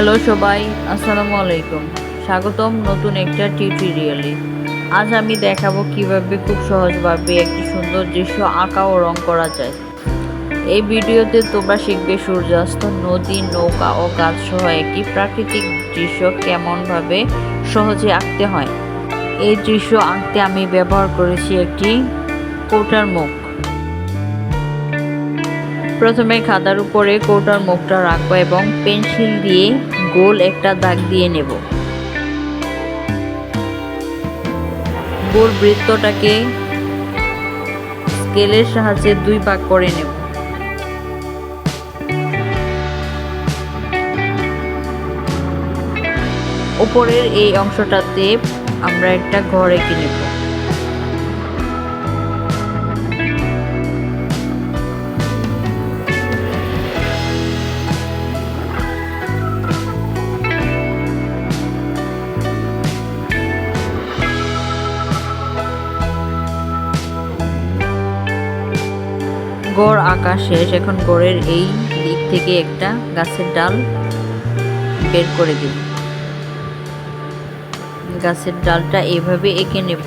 Hello সবাই, আসসালামু আলাইকুম। স্বাগতম নতুন একটা টিউটোরিয়ালে। আজ আমি দেখাবো কিভাবে খুব সহজভাবে একটি সুন্দর দৃশ্য আঁকা ও রং করা যায়। এই ভিডিওতে তোমরা শিখবে সূর্যাস্ত, নদী, নৌকা ও গাছ সহ একটি প্রাকৃতিক দৃশ্য কেমনভাবে সহজে আঁকতে হয়। এই দৃশ্য আঁকতে আমি ব্যবহার করেছি একটি কৌটার মুখ। প্রথমে খাতার উপরে কৌটার মুখটা রাখবো এবং পেন্সিল দিয়ে গোল একটা দাগ দিয়ে নেব। গোল বৃত্তটাকে স্কেলের সাহায্যে 2 ভাগ করে নেব। উপরের এই অংশটাতে আমরা একটা ঘর এঁকে নেব। গড় আঁকা শেষ। এখন গড়ের এই দিক থেকে একটা গাছের ডাল বের করে দেব। গাছের ডালটা এইভাবে এঁকে নেব।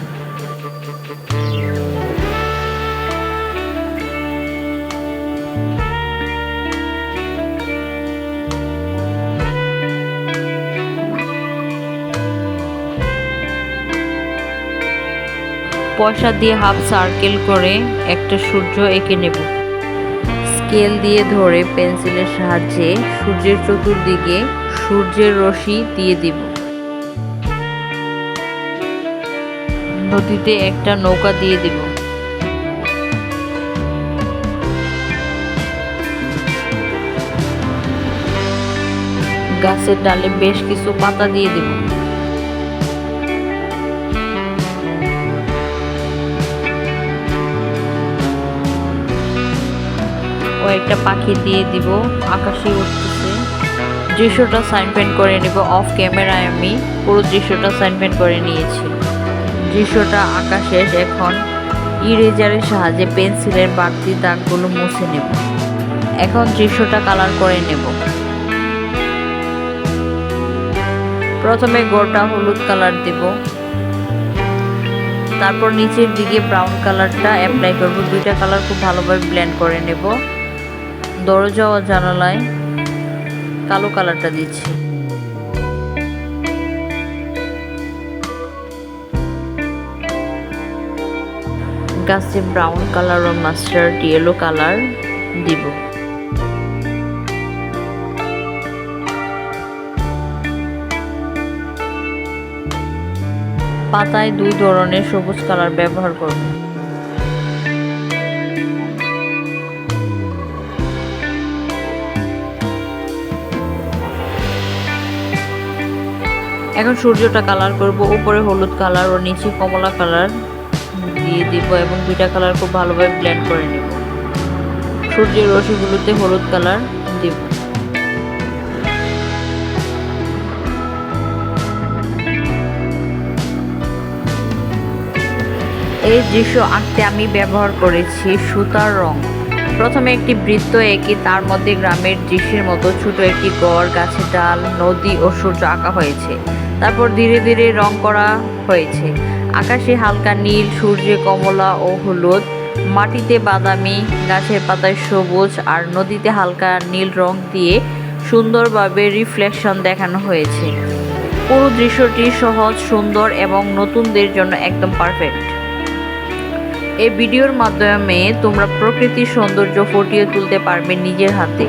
পয়সা দিয়ে হাফ সার্কেল করে একটা সূর্য এঁকে নেব। স্কেল দিয়ে ধরে পেন্সিলের সাহায্যে সূর্যের চতুর্দিকে সূর্যের রশ্মি দিয়ে দিব। নদীতে একটা নৌকা দিয়ে দিব। গাছের ডালে বেশ কিছু পাতা দিয়ে দিব। ও একটা পাখি দিয়ে দিব, আকাশে উঠতেছে। দৃশ্যটা সাইন পেন্ট করে নেব। অফ ক্যামেরায় আমি পুরো দৃশ্যটা সাইন পেন্ট করে নিয়েছি। দৃশ্যটা আঁকা শেষ। এখন ইরেজারের সাহায্যে পেন্সিলের বাড়তি দাগগুলো মুছে নেব। এখন দৃশ্যটা কালার করে নেব। প্রথমে গোটা হলুদ কালার দেব, তারপর নিচের দিকে ব্রাউন কালারটা অ্যাপ্লাই করব। 2টা কালার খুব ভালোভাবে ব্লেন্ড করে নেব। দরজা ও জানালায় কালো কালারটা দিচ্ছি। গাছে ব্রাউন কালার ও মাস্টার্ড ইয়েলো কালার দিব। পাতায় 2 ধরনের সবুজ কালার ব্যবহার করব। এখন সূর্যটা কালার করব। উপরে হলুদ কালার ও নিচে কমলা কালার দিয়ে দিব এবং 2টা কালার খুব ভালোভাবে ব্লেন্ড করে নেব। সূর্যের রশ্মিগুলোতে হলুদ কালার দিব। এই দৃশ্য আঁকতে আমি ব্যবহার করেছি সুতার রং। প্রথমে একটি বৃত্ত এঁকে তার মধ্যে গ্রামের দৃশ্যের মতো ছোট একটি গড়, গাছের ডাল, নদী ও সূর্য আঁকা হয়েছে। তারপর ধীরে ধীরে রং করা হয়েছে। আকাশে হালকা নীল, সূর্যে কমলা ও হলুদ, মাটিতে বাদামি, গাছের পাতায় সবুজ আর নদীতে হালকা নীল রং দিয়ে সুন্দরভাবে রিফ্লেকশন দেখানো হয়েছে। পুরো দৃশ্যটি সহজ, সুন্দর এবং নতুনদের জন্য একদম পারফেক্ট। এই ভিডিওর মাধ্যমে তোমরা প্রকৃতির সৌন্দর্য ফুটিয়ে তুলতে পারবে নিজের হাতে।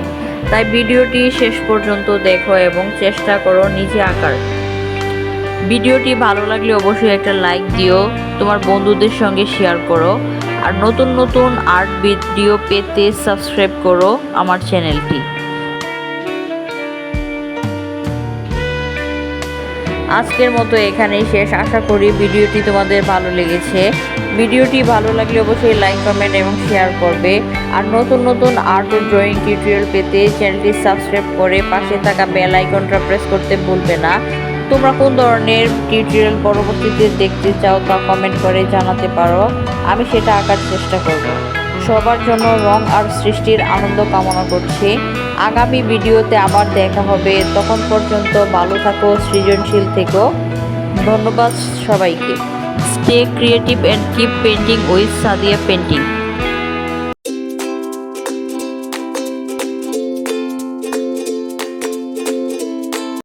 তাই ভিডিওটি শেষ পর্যন্ত দেখো এবং চেষ্টা করো নিজে আঁকার। ভিডিওটি ভালো লাগলে অবশ্যই একটা লাইক দিও, তোমার বন্ধুদের সঙ্গে শেয়ার করো। আর নতুন নতুন আর্ট ভিডিও পেতে সাবস্ক্রাইব করো আমার চ্যানেলটি। আজকের মতো এখানেই শেষ। আশা করি ভিডিওটি তোমাদের ভালো লেগেছে। ভিডিওটি ভালো লাগলে অবশ্যই লাইক, কমেন্ট এবং শেয়ার করবে। আর নতুন নতুন আর্ট ও ড্রয়িং টিউটোরিয়াল পেতে চ্যানেলটি সাবস্ক্রাইব করে পাশে থাকা বেল আইকনটা প্রেস করতে ভুলবে না। তোমরা কোন ধরনের টিউটোরিয়াল পরবর্তীতে দেখতে চাও তা কমেন্ট করে জানাতে পারো। আমি সেটা আঁকার চেষ্টা করব। সবার জন্য রং আর সৃষ্টির আনন্দ কামনা করছি। আগামী ভিডিওতে আবার দেখা হবে, তখন পর্যন্ত ভালো থাকো, সৃজনশীল থেকো। ধন্যবাদ সবাইকে। Stay creative and keep painting with Sadia painting.